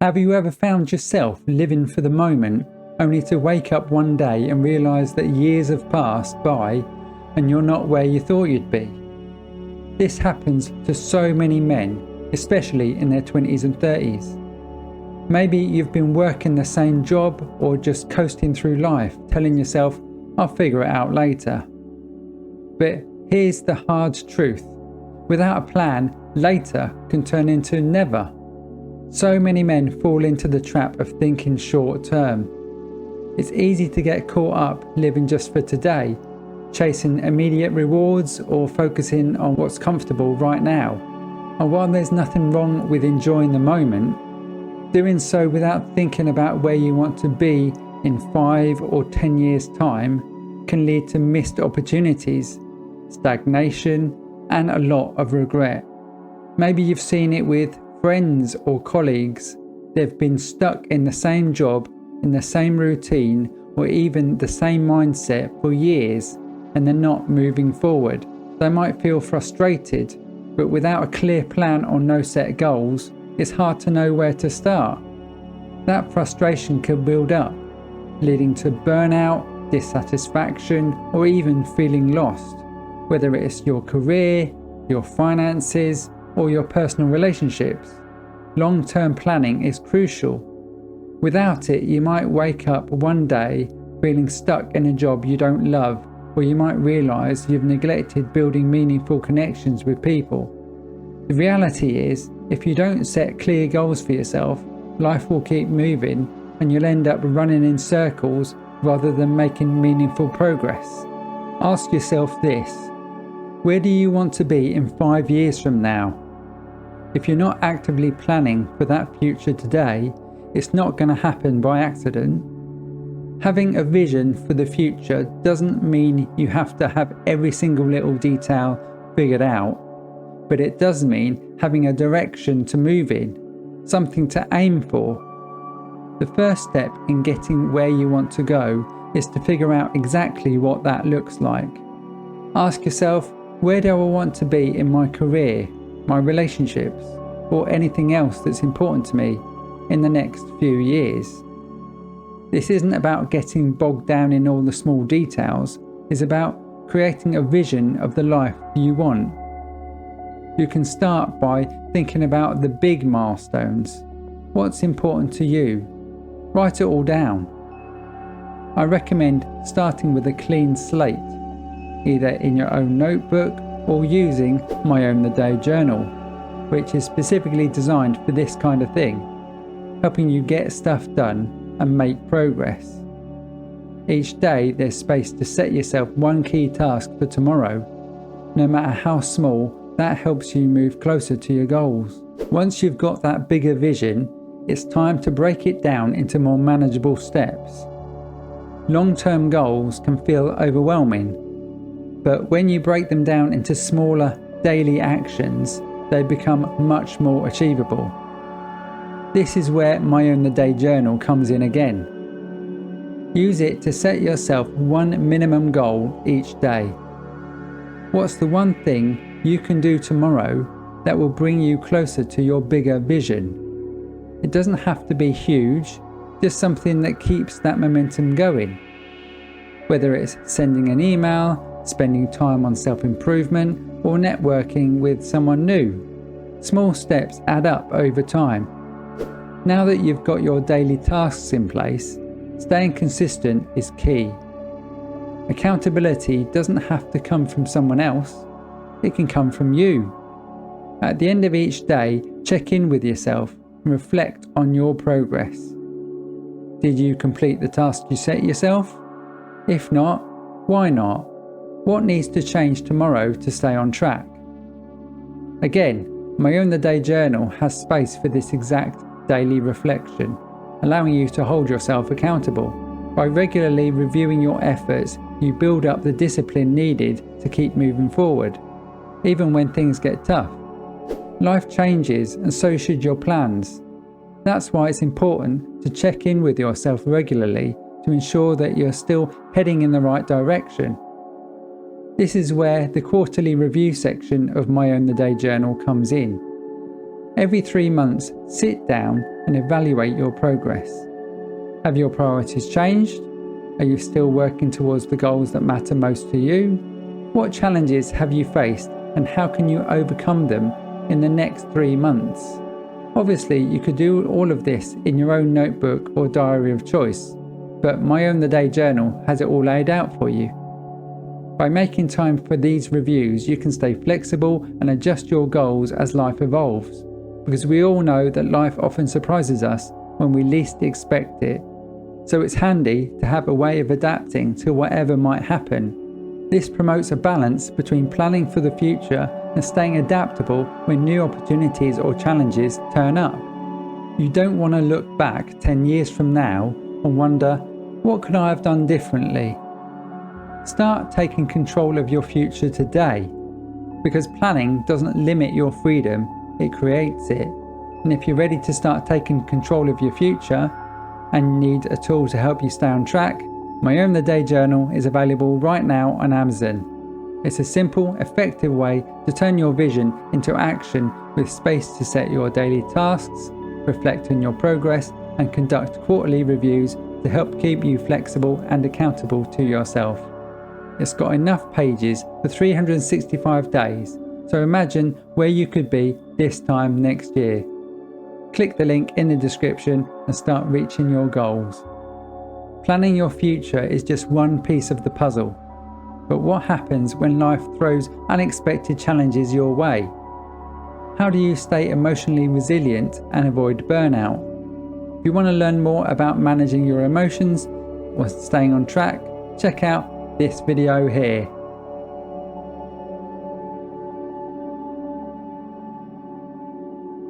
Have you ever found yourself living for the moment, only to wake up one day and realise that years have passed by and you're not where you thought you'd be? This happens to so many men, especially in their 20s and 30s. Maybe you've been working the same job or just coasting through life, telling yourself, I'll figure it out later. But here's the hard truth. Without a plan, later can turn into never. So many men fall into the trap of thinking short term. It's easy to get caught up living just for today, chasing immediate rewards or focusing on what's comfortable right now. And while there's nothing wrong with enjoying the moment, doing so without thinking about where you want to be in 5 or 10 years' time can lead to missed opportunities, stagnation, and a lot of regret. Maybe you've seen it with friends or colleagues. They've been stuck in the same job, in the same routine, or even the same mindset for years, and they're not moving forward. They might feel frustrated, but without a clear plan or no set goals, it's hard to know where to start. That frustration can build up, leading to burnout, dissatisfaction, or even feeling lost, whether it's your career, your finances, or your personal relationships. Long-term planning is crucial. Without it, you might wake up one day feeling stuck in a job you don't love, or you might realise you've neglected building meaningful connections with people. The reality is, if you don't set clear goals for yourself, life will keep moving and you'll end up running in circles rather than making meaningful progress. Ask yourself this: where do you want to be in 5 years from now? If you're not actively planning for that future today, it's not going to happen by accident. Having a vision for the future doesn't mean you have to have every single little detail figured out, but it does mean having a direction to move in, something to aim for. The first step in getting where you want to go is to figure out exactly what that looks like. Ask yourself, where do I want to be in my career, my relationships, or anything else that's important to me in the next few years? This isn't about getting bogged down in all the small details, it's about creating a vision of the life you want. You can start by thinking about the big milestones. What's important to you? Write it all down. I recommend starting with a clean slate, either in your own notebook or using My Own the Day journal, which is specifically designed for this kind of thing, helping you get stuff done and make progress. Each day there's space to set yourself one key task for tomorrow. No matter how small, that helps you move closer to your goals. Once you've got that bigger vision, it's time to break it down into more manageable steps. Long-term goals can feel overwhelming, but when you break them down into smaller daily actions, they become much more achievable. This is where My Own the Day journal comes in again. Use it to set yourself one minimum goal each day. What's the one thing you can do tomorrow that will bring you closer to your bigger vision? It doesn't have to be huge, just something that keeps that momentum going. Whether it's sending an email, spending time on self-improvement, or networking with someone new. Small steps add up over time. Now that you've got your daily tasks in place, staying consistent is key. Accountability doesn't have to come from someone else, it can come from you. At the end of each day, check in with yourself and reflect on your progress. Did you complete the task you set yourself? If not, why not? What needs to change tomorrow to stay on track? Again, My Own the Day journal has space for this exact daily reflection, allowing you to hold yourself accountable. By regularly reviewing your efforts, you build up the discipline needed to keep moving forward, even when things get tough. Life changes, and so should your plans. That's why it's important to check in with yourself regularly to ensure that you're still heading in the right direction. This is where the quarterly review section of My Own the Day journal comes in. Every 3 months, sit down and evaluate your progress. Have your priorities changed? Are you still working towards the goals that matter most to you? What challenges have you faced and how can you overcome them in the next 3 months? Obviously, you could do all of this in your own notebook or diary of choice, but My Own the Day journal has it all laid out for you. By making time for these reviews, you can stay flexible and adjust your goals as life evolves, because we all know that life often surprises us when we least expect it. So it's handy to have a way of adapting to whatever might happen. This promotes a balance between planning for the future and staying adaptable when new opportunities or challenges turn up. You don't want to look back 10 years from now and wonder, what could I have done differently? Start taking control of your future today, because planning doesn't limit your freedom, it creates it. And if you're ready to start taking control of your future and need a tool to help you stay on track, My Own the Day journal is available right now on Amazon. It's a simple, effective way to turn your vision into action with space to set your daily tasks, reflect on your progress, and conduct quarterly reviews to help keep you flexible and accountable to yourself. It's got enough pages for 365 days, so imagine where you could be this time next year. Click the link in the description and start reaching your goals. Planning your future is just one piece of the puzzle. But what happens when life throws unexpected challenges your way? How do you stay emotionally resilient and avoid burnout? If you want to learn more about managing your emotions or staying on track, check out this video here.